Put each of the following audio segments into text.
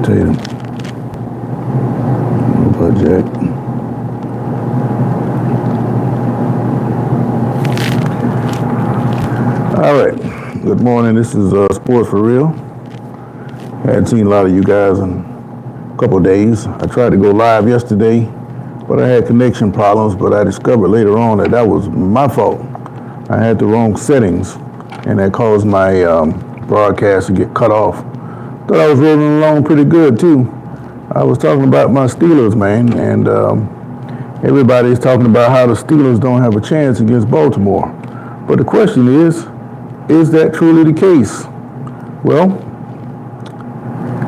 Tatum. Project. All right. Good morning. This is Sports for Real. I hadn't seen a lot of you guys in a couple of days. I tried to go live yesterday, but I had connection problems. But I discovered later on that was my fault. I had the wrong settings, and that caused my broadcast to get cut off. Thought I was rolling along pretty good too. I was talking about my Steelers, man, and everybody's talking about how the Steelers don't have a chance against Baltimore. But the question is that truly the case? Well,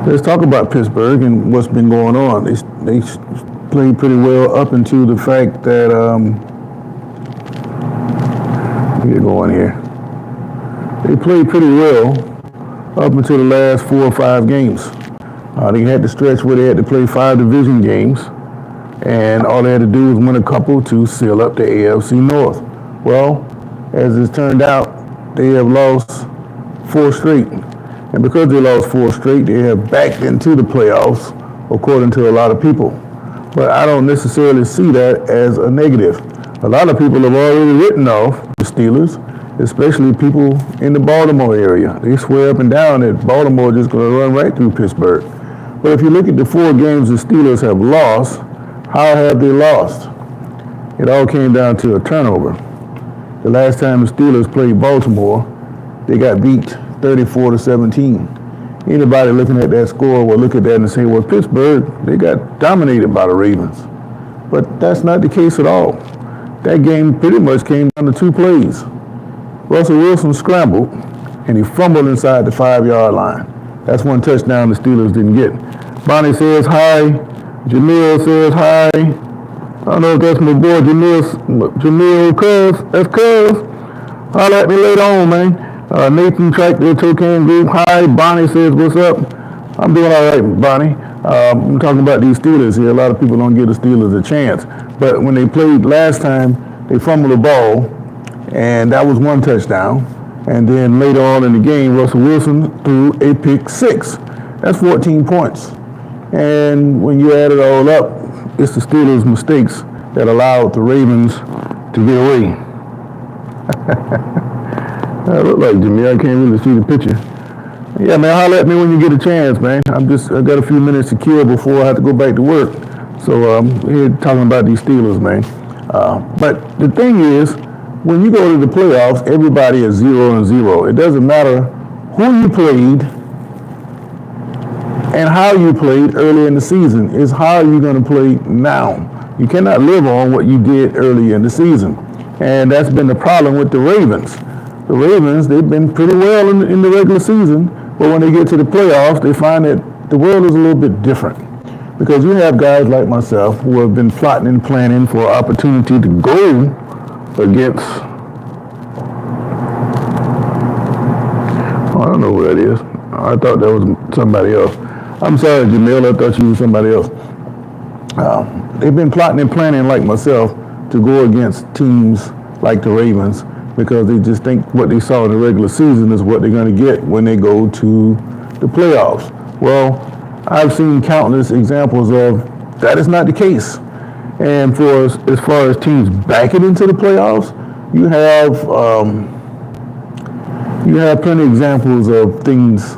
let's talk about Pittsburgh and what's been going on. They played pretty well up until the fact that, get going here. They played pretty well up until the last 4 or 5 games. They had the stretch where they had to play 5 division games, and all they had to do was win a couple to seal up the AFC North. Well, as it's turned out, they have lost 4 straight. And because they lost 4 straight, they have backed into the playoffs, according to a lot of people. But I don't necessarily see that as a negative. A lot of people have already written off the Steelers, especially people in the Baltimore area. They swear up and down that Baltimore is just going to run right through Pittsburgh. But if you look at the 4 games the Steelers have lost, how have they lost? It all came down to a turnover. The last time the Steelers played Baltimore, they got beat 34-17. Anybody looking at that score will look at that and say, well, Pittsburgh, they got dominated by the Ravens. But that's not the case at all. That game pretty much came down to 2 plays. Russell Wilson scrambled, and he fumbled inside the 5-yard line. That's one touchdown the Steelers didn't get. Bonnie says hi. Jamil says hi. I don't know if that's my boy Jamil Cuz. That's Cuz. Holler at me later on, man. Nathan Tractor, Toucan Group. Hi. Bonnie says, what's up? I'm doing all right, Bonnie. I'm talking about these Steelers here. A lot of people don't give the Steelers a chance. But when they played last time, they fumbled the ball, and that was 1 touchdown. And then later on in the game, Russell Wilson threw a pick 6. That's 14 points. And when you add it all up, it's the Steelers' mistakes that allowed the Ravens to get away. I look like Jimmy. I can't really see the picture. Yeah, man, holler at me when you get a chance, man. I got a few minutes to kill before I have to go back to work. So I'm here talking about these Steelers, man. But the thing is, when you go to the playoffs, everybody is 0-0. It doesn't matter who you played and how you played early in the season. It's how you're going to play now. You cannot live on what you did early in the season. And that's been the problem with the Ravens. The Ravens, they've been pretty well in the regular season, but when they get to the playoffs, they find that the world is a little bit different. Because you have guys like myself who have been plotting and planning for an opportunity to go against, I don't know who that is. I thought that was somebody else. I'm sorry, Jamil, I thought you were somebody else. They've been plotting and planning like myself to go against teams like the Ravens because they just think what they saw in the regular season is what they're going to get when they go to the playoffs. Well, I've seen countless examples of that is not the case. And for as far as teams backing into the playoffs, you have plenty of examples of things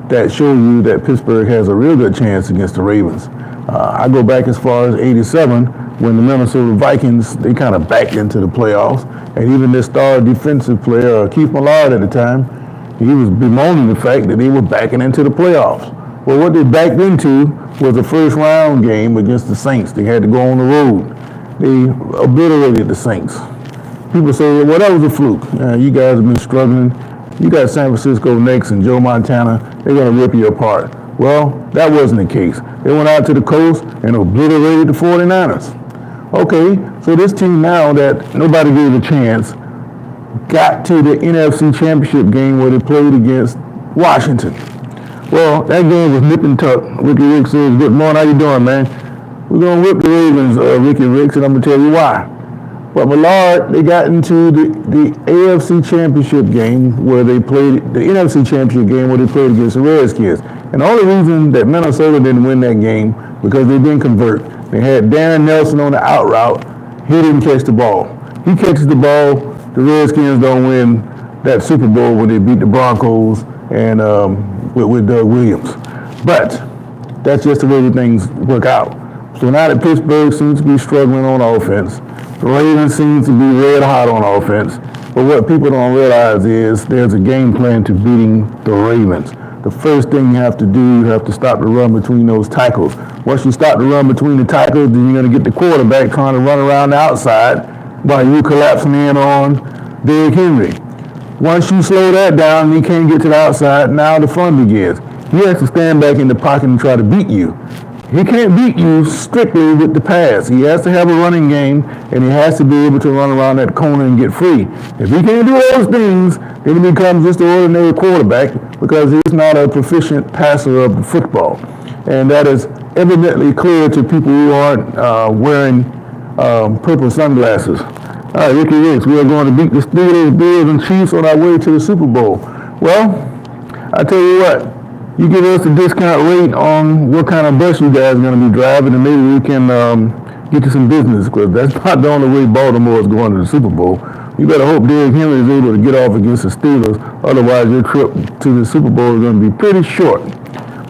that show you that Pittsburgh has a real good chance against the Ravens. I go back as far as '87 when the Minnesota Vikings, they kind of backed into the playoffs. And even their star defensive player, Keith Millard at the time, he was bemoaning the fact that they were backing into the playoffs. Well, what they backed into was a first-round game against the Saints. They had to go on the road. They obliterated the Saints. People say, well, that was a fluke. You guys have been struggling. You got San Francisco next and Joe Montana. They're going to rip you apart. Well, that wasn't the case. They went out to the coast and obliterated the 49ers. Okay, so this team now that nobody gave a chance got to the NFC Championship game where they played against Washington. Well, that game was nip and tuck. Ricky Rick says, good morning, how you doing, man? We're going to whip the Ravens, Ricky Ricks, and I'm going to tell you why. But Millard, they got into the AFC Championship game where they played, the NFC Championship game where they played against the Redskins. And the only reason that Minnesota didn't win that game because they didn't convert. They had Darren Nelson on the out route. He didn't catch the ball. He catches the ball, the Redskins don't win that Super Bowl when they beat the Broncos and with Doug Williams. But that's just the way things work out. So now that Pittsburgh seems to be struggling on offense, the Ravens seem to be red hot on offense, but what people don't realize is there's a game plan to beating the Ravens. The first thing you have to do, you have to stop the run between those tackles. Once you stop the run between the tackles, then you're going to get the quarterback trying to run around the outside while you collapsing in on Derrick Henry. Once you slow that down and he can't get to the outside, now the fun begins. He has to stand back in the pocket and try to beat you. He can't beat you strictly with the pass. He has to have a running game, and he has to be able to run around that corner and get free. If he can't do those things, then he becomes just an ordinary quarterback because he's not a proficient passer of the football. And that is evidently clear to people who aren't wearing purple sunglasses. All right, Ricky Ricks, we are going to beat the Steelers, Bills, and Chiefs on our way to the Super Bowl. Well, I tell you what. You give us a discount rate on what kind of bus you guys are going to be driving, and maybe we can get you some business, because that's not the only way Baltimore is going to the Super Bowl. You better hope Derrick Henry is able to get off against the Steelers. Otherwise, your trip to the Super Bowl is going to be pretty short.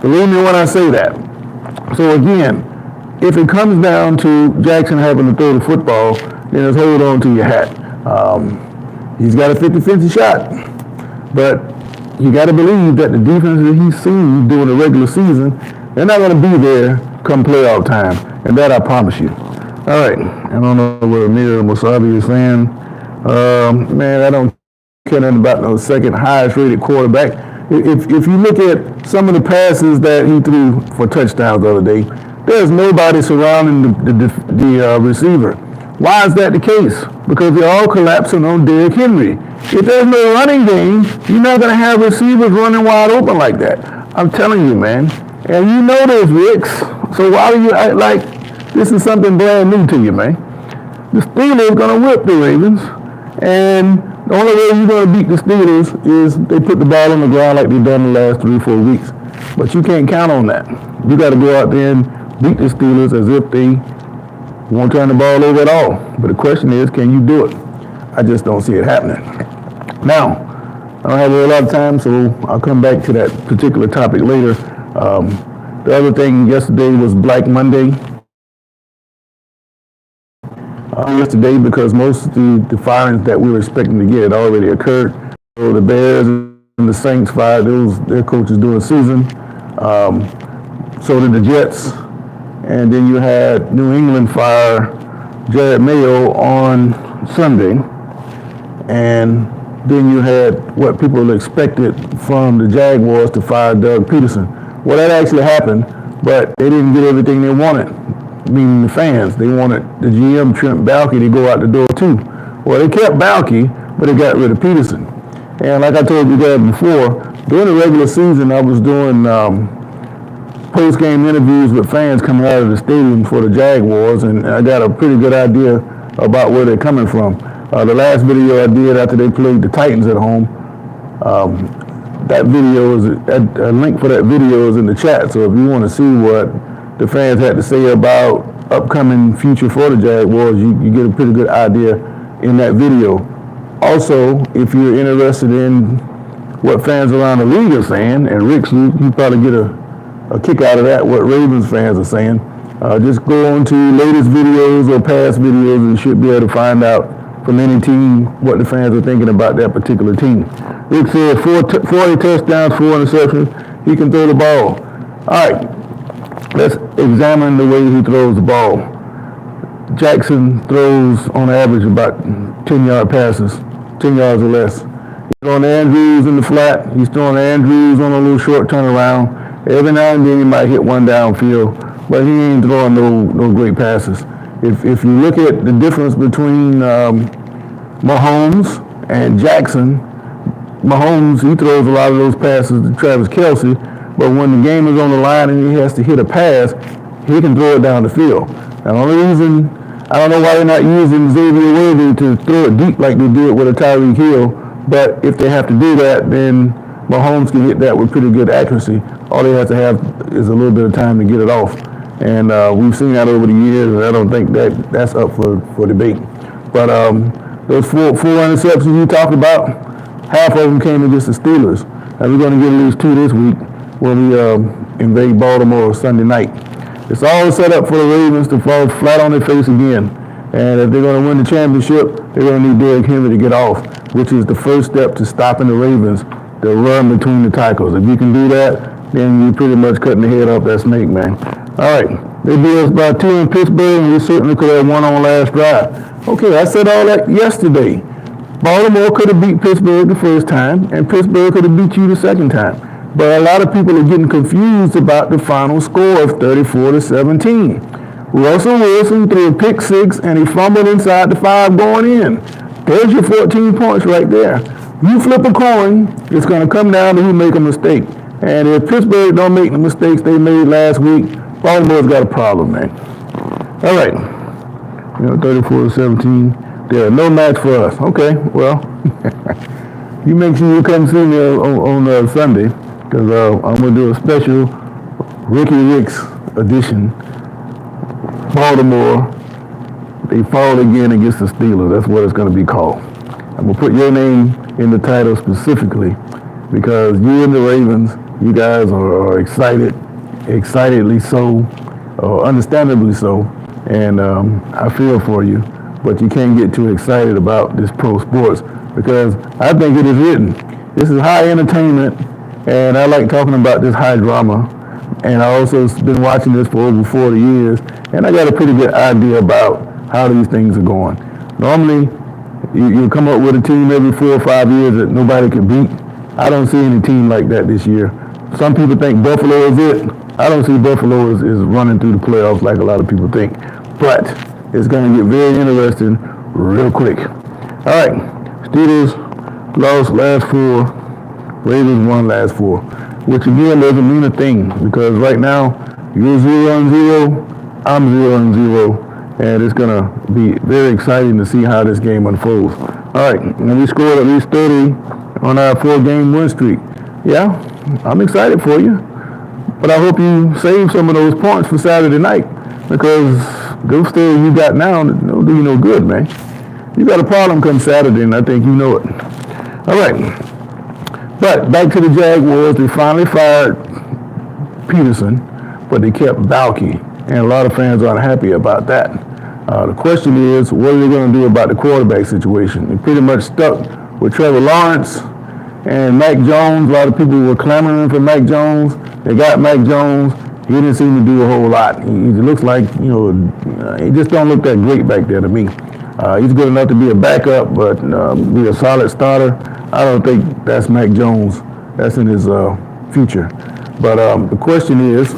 Believe me when I say that. So again, if it comes down to Jackson having to throw the football, then just hold on to your hat. He's got a 50-50 shot, but you got to believe that the defense that he's seen during the regular season, they're not going to be there come playoff time, and that I promise you. All right, I don't know what Amir Musavi is saying. Man, I don't care nothing about no second highest rated quarterback. If you look at some of the passes that he threw for touchdowns the other day, there's nobody surrounding the receiver. Why is that the case? Because they're all collapsing on Derrick Henry. If there's no running game, you're not going to have receivers running wide open like that. I'm telling you, man. And you know this, Ricks. So why do you act like this is something brand new to you, man? The Steelers are going to whip the Ravens. And the only way you're going to beat the Steelers is they put the ball on the ground like they've done the last 3-4 weeks. But you can't count on that. You got to go out there and beat the Steelers as if they won't turn the ball over at all. But the question is, can you do it? I just don't see it happening. Now, I don't have a lot of time, so I'll come back to that particular topic later. The other thing yesterday was Black Monday. Yesterday, because most of the firings that we were expecting to get had already occurred. So the Bears and the Saints fired their coaches during the season. So did the Jets. And then you had New England fire Jared Mayo on Sunday. And then you had what people expected from the Jaguars to fire Doug Peterson. Well, that actually happened, but they didn't get everything they wanted, meaning the fans. They wanted the GM, Trent Baalke, to go out the door too. Well, they kept Baalke, but they got rid of Peterson. And like I told you guys before, during the regular season, I was doing post-game interviews with fans coming out of the stadium for the Jaguars, and I got a pretty good idea about where they're coming from. The last video I did after they played the Titans at home, that video is a link for that video is in the chat. So if you want to see what the fans had to say about upcoming future for the Jaguars, you get a pretty good idea in that video. Also, if you're interested in what fans around the league are saying, and Ricks, you probably get a kick out of that, what Ravens fans are saying. Just go on to latest videos or past videos and you should be able to find out from any team what the fans are thinking about that particular team. Rick said 40 touchdowns, 4 interceptions. He can throw the ball. All right, let's examine the way he throws the ball. Jackson throws on average about 10-yard passes, 10 yards or less. He's throwing Andrews in the flat. He's throwing Andrews on a little short turnaround. Every now and then he might hit one downfield, but he ain't throwing no great passes. If you look at the difference between Mahomes and Jackson, Mahomes, he throws a lot of those passes to Travis Kelce, but when the game is on the line and he has to hit a pass, he can throw it down the field. And the only reason, I don't know why they're not using Xavier Worthy to throw it deep like they did with a Tyreek Hill, but if they have to do that, then Mahomes can hit that with pretty good accuracy. All he has to have is a little bit of time to get it off. And we've seen that over the years, and I don't think that's up for debate. But those four interceptions you talked about, half of them came against the Steelers. And we're going to get at least 2 this week when we invade Baltimore Sunday night. It's all set up for the Ravens to fall flat on their face again. And if they're going to win the championship, they're going to need Derrick Henry to get off, which is the first step to stopping the Ravens to run between the tackles. If you can do that, then you're pretty much cutting the head off that snake, man. All right, they beat us by 2 in Pittsburgh, and we certainly could have won on last drive. Okay, I said all that yesterday. Baltimore could have beat Pittsburgh the first time, and Pittsburgh could have beat you the second time. But a lot of people are getting confused about the final score of 34-17. Russell Wilson threw a pick 6, and he fumbled inside the 5 going in. There's your 14 points right there. You flip a coin, it's going to come down to who make a mistake. And if Pittsburgh don't make the mistakes they made last week, Baltimore's got a problem, man. All right. 34-17. They're no match for us. Okay, well, you make sure you come see me on Sunday, because I'm going to do a special Ricky Ricks edition. Baltimore, they fall again against the Steelers. That's what it's going to be called. I'm going to put your name in the title specifically because you and the Ravens, you guys are excited, excitedly so, understandably so, and I feel for you. But you can't get too excited about this pro sports because I think it is written. This is high entertainment, and I like talking about this high drama. And I also been watching this for over 40 years, and I got a pretty good idea about how these things are going. Normally, you come up with a team every 4 or 5 years that nobody can beat. I don't see any team like that this year. Some people think Buffalo is it. I don't see Buffalo is running through the playoffs like a lot of people think. But it's going to get very interesting real quick. All right, Steelers lost last 4, Ravens won last 4, which again doesn't mean a thing because right now you're 0-0, I'm 0-0, and it's going to be very exciting to see how this game unfolds. All right, and we scored at least 30 on our 4-game win streak. Yeah, I'm excited for you, but I hope you save some of those points for Saturday night because those still you got now don't do you no good, man. You got a problem come Saturday, and I think you know it. All right, but back to the Jaguars. They finally fired Peterson, but they kept Balky, and a lot of fans aren't happy about that. The question is, what are they going to do about the quarterback situation? They pretty much stuck with Trevor Lawrence and Mac Jones. A lot of people were clamoring for Mac Jones. They got Mac Jones. He didn't seem to do a whole lot. He looks like, he just don't look that great back there to me. He's good enough to be a backup, but be a solid starter. I don't think that's Mac Jones. That's in his future. But the question is,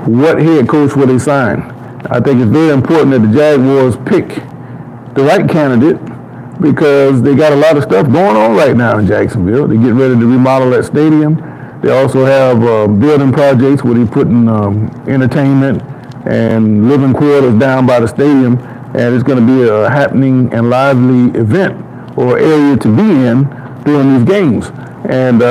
what head coach will they sign? I think it's very important that the Jaguars pick the right candidate because they got a lot of stuff going on right now in Jacksonville. They get ready to remodel that stadium. They also have building projects where they're putting entertainment and living quarters down by the stadium, and it's going to be a happening and lively event or area to be in during these games. And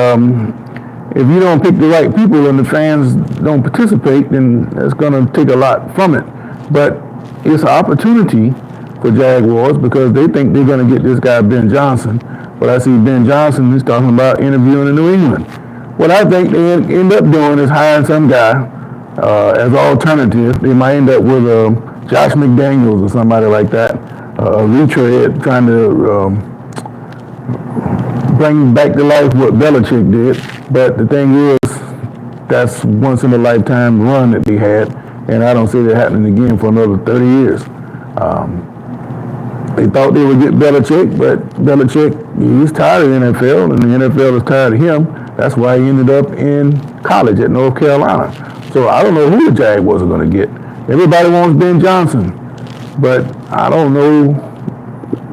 if you don't pick the right people and the fans don't participate, then that's going to take a lot from it. But it's an opportunity for Jaguars because they think they're going to get this guy Ben Johnson. But I see Ben Johnson is talking about interviewing in New England. What I think they end up doing is hiring some guy as an alternative. They might end up with Josh McDaniels or somebody like that, a retread trying to bring back to life what Belichick did. But the thing is, that's once in a lifetime run that they had, and I don't see that happening again for another 30 years. They thought they would get Belichick, but Belichick, he's tired of the NFL, and the NFL is tired of him. That's why he ended up in college at North Carolina. So I don't know who the Jaguars are going to get. Everybody wants Ben Johnson, but I don't know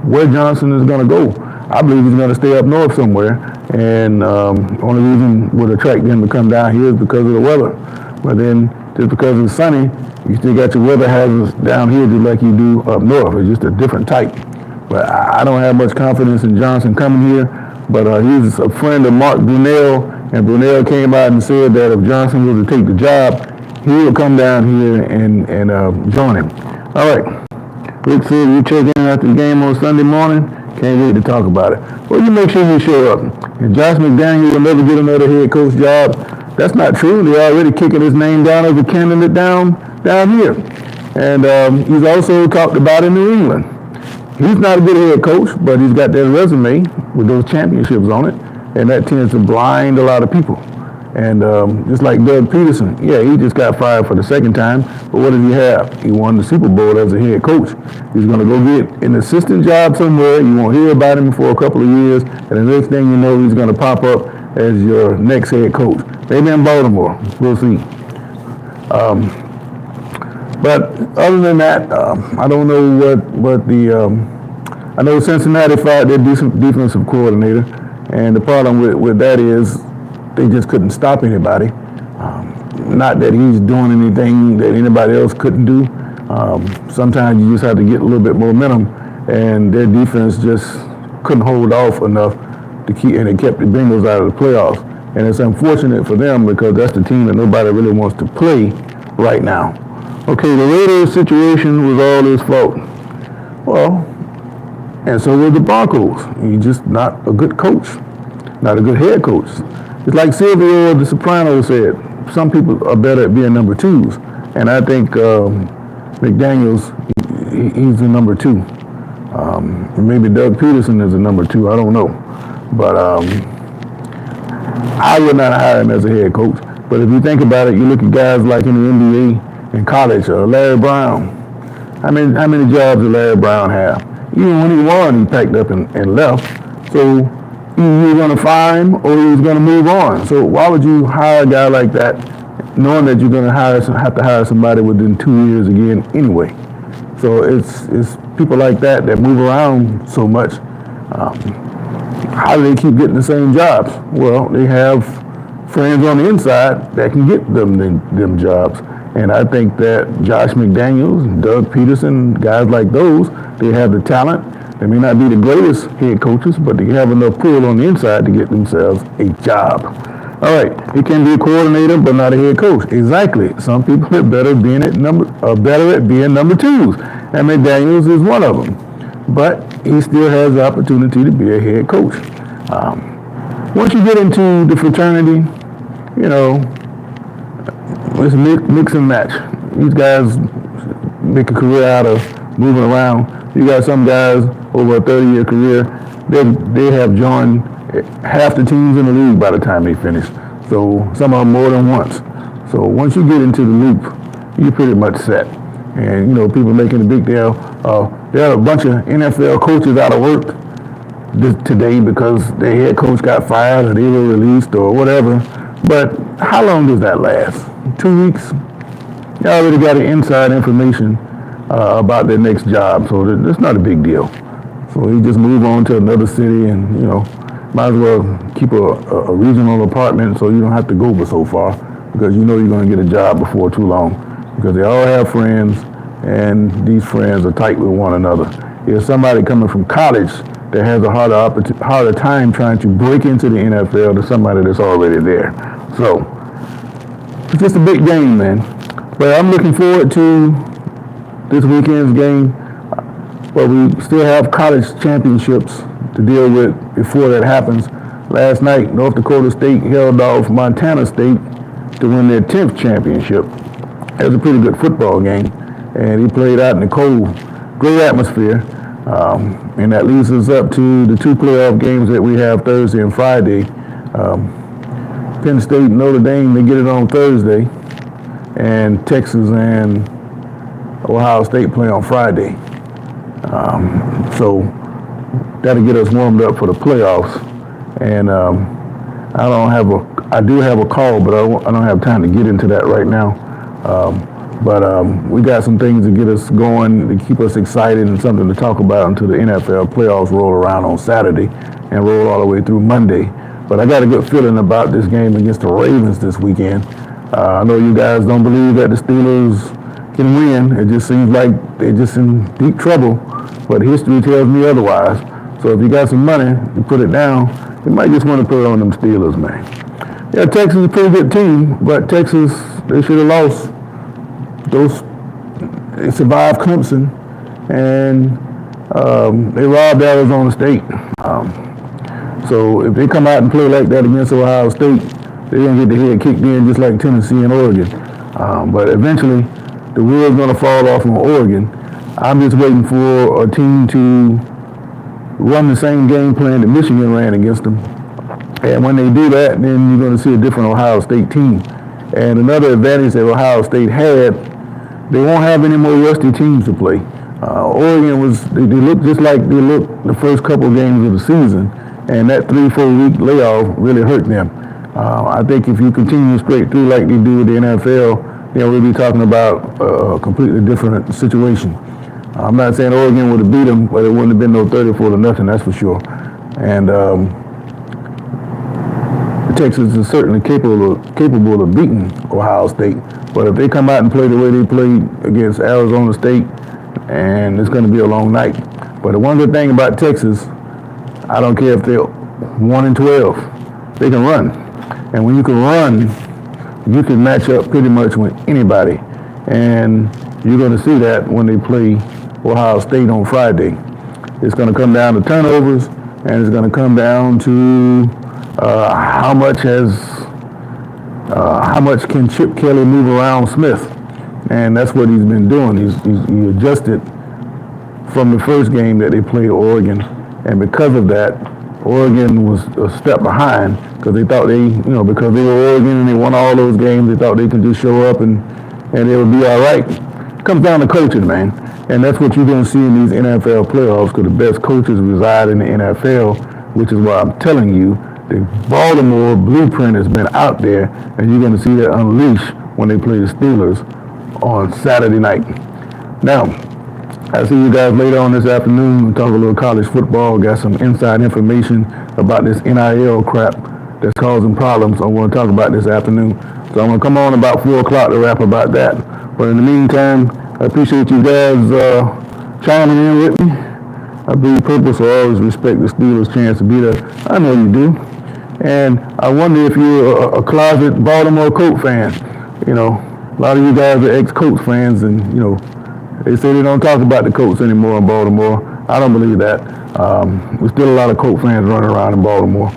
where Johnson is going to go. I believe he's going to stay up north somewhere, and only reason would attract them to come down here is because of the weather. But then, just because it's sunny, you still got your weather hazards down here just like you do up north. It's just a different type. But I don't have much confidence in Johnson coming here. But he's a friend of Mark Brunell, and Brunell came out and said that if Johnson was to take the job, he would come down here and join him. All right. Rick said you check in after the game on Sunday morning. Can't wait to talk about it. Well, you make sure you show up. And Josh McDaniels will never get another head coach job. That's not true. They're already kicking his name down as a candidate down here. And he's also talked about in New England. He's not a good head coach, but he's got that resume with those championships on it, and that tends to blind a lot of people. And just like Doug Peterson, yeah, he just got fired for the second time, but what did he have? He won the Super Bowl as a head coach. He's going to go get an assistant job somewhere. You won't hear about him for a couple of years, and the next thing you know, he's going to pop up as your next head coach. Maybe in Baltimore. We'll see. But other than that, I don't know what the I know Cincinnati fired their defensive coordinator, and the problem with that is they just couldn't stop anybody. Not that he's doing anything that anybody else couldn't do. Sometimes you just have to get a little bit more momentum, and their defense just couldn't hold off enough to keep, and it kept the Bengals out of the playoffs. And it's unfortunate for them because that's the team that nobody really wants to play right now. Okay, the Raiders situation was all his fault. Well, and so were the Broncos. He's just not a good coach, not a good head coach. It's like Silvio of The Sopranos said, some people are better at being number twos. And I think McDaniels, he's the number two. Maybe Doug Peterson is the number two, I don't know. But I would not hire him as a head coach. But if you think about it, you look at guys like in the NBA, in college, Larry Brown. How many jobs did Larry Brown have? Even when he won, he packed up and left. So either you're going to fire him or he's going to move on. So why would you hire a guy like that knowing that you're going to have to hire somebody within 2 years again anyway? So it's people like that move around so much. How do they keep getting the same jobs? Well, they have friends on the inside that can get them jobs. And I think that Josh McDaniels, Doug Peterson, guys like those, they have the talent. They may not be the greatest head coaches, but they have enough pull on the inside to get themselves a job. All right, he can be a coordinator, but not a head coach. Exactly. Some people are better at being number twos, and McDaniels is one of them. But he still has the opportunity to be a head coach. Once you get into the fraternity, you know, it's mix and match. These guys make a career out of moving around. You got some guys over a 30-year career, they have joined half the teams in the league by the time they finish. So some of them more than once. So once you get into the loop, you're pretty much set. And, you know, people making a big deal. There are a bunch of NFL coaches out of work today because their head coach got fired or they were released or whatever. But how long does that last? 2 weeks? They already got inside information about their next job, so that's not a big deal. So you just move on to another city and, you know, might as well keep a regional apartment so you don't have to go but so far because you know you're going to get a job before too long because they all have friends and these friends are tight with one another. If somebody coming from college that has a harder time trying to break into the NFL than somebody that's already there. So it's just a big game, man. But I'm looking forward to this weekend's game. But we still have college championships to deal with before that happens. Last night, North Dakota State held off Montana State to win their 10th championship. It was a pretty good football game, and he played out in the cold. Great atmosphere, and that leads us up to the 2 playoff games that we have Thursday and Friday. Penn State and Notre Dame, they get it on Thursday, and Texas and Ohio State play on Friday. So that'll get us warmed up for the playoffs. And I do have a call, but I don't have time to get into that right now. But we got some things to get us going, to keep us excited and something to talk about until the NFL playoffs roll around on Saturday and roll all the way through Monday. But I got a good feeling about this game against the Ravens this weekend. I know you guys don't believe that the Steelers can win. It just seems like they're just in deep trouble, but history tells me otherwise. So if you got some money, you put it down they might just want to put it on them Steelers, man. Yeah, Texas is a pretty good team, but Texas, they should have lost. They survived Clemson, and they robbed Arizona State. So if they come out and play like that against Ohio State, they're going to get their head kicked in just like Tennessee and Oregon. But eventually, the wheel's going to fall off on Oregon. I'm just waiting for a team to run the same game plan that Michigan ran against them. And when they do that, then you're going to see a different Ohio State team. And another advantage that Ohio State had, they won't have any more rusty teams to play. Oregon they looked just like they looked the first couple of games of the season, and that 3-4 week layoff really hurt them. I think if you continue straight through like they do with the NFL, we'll be talking about a completely different situation. I'm not saying Oregon would have beat them, but it wouldn't have been no 34-0, that's for sure. And Texas is certainly capable of beating Ohio State. But if they come out and play the way they played against Arizona State, and it's going to be a long night. But the one good thing about Texas, I don't care if they're 1-12, they can run. And when you can run, you can match up pretty much with anybody. And you're going to see that when they play Ohio State on Friday. It's going to come down to turnovers, and it's going to come down to how much can Chip Kelly move around Smith. And that's what he's been doing. He adjusted from the first game that they played Oregon. And because of that, Oregon was a step behind because they thought because they were Oregon and they won all those games, they thought they could just show up and they would be all right. It comes down to coaching, man. And that's what you're going to see in these NFL playoffs because the best coaches reside in the NFL, which is why I'm telling you, the Baltimore blueprint has been out there, and you're going to see that unleashed when they play the Steelers on Saturday night. Now, I'll see you guys later on this afternoon. We'll talk a little college football. Got some inside information about this NIL crap that's causing problems I want to talk about this afternoon. So I'm going to come on about 4 o'clock to rap about that. But in the meantime, I appreciate you guys chiming in with me. I believe purpose will always respect the Steelers' chance to be there. I know you do. And I wonder if you're a closet Baltimore Colts fan. A lot of you guys are ex-Colts fans, and, they say they don't talk about the Colts anymore in Baltimore. I don't believe that. There's still a lot of Colts fans running around in Baltimore.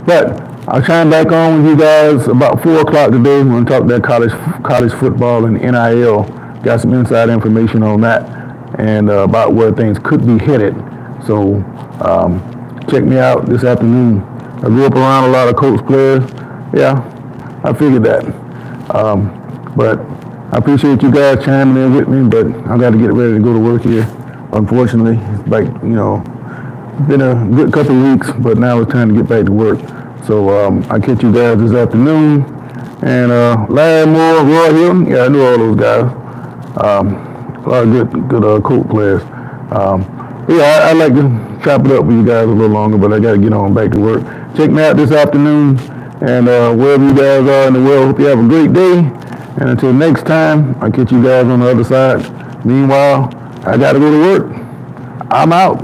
But I'll chime back on with you guys about 4 o'clock today. We're going to talk that college football and NIL. Got some inside information on that and about where things could be headed. So check me out this afternoon. I grew up around a lot of Colts players. Yeah, I figured that. But I appreciate you guys chiming in with me, but I got to get ready to go to work here. Unfortunately, it's been a good couple of weeks, but now it's time to get back to work. So I'll catch you guys this afternoon. And Larry Moore, Roy Hilton, yeah, I knew all those guys. A lot of good Colts players. I'd like to chop it up with you guys a little longer, but I got to get on back to work. Check me out this afternoon, and wherever you guys are in the world, hope you have a great day. And until next time, I'll catch you guys on the other side. Meanwhile, I got to go to work. I'm out.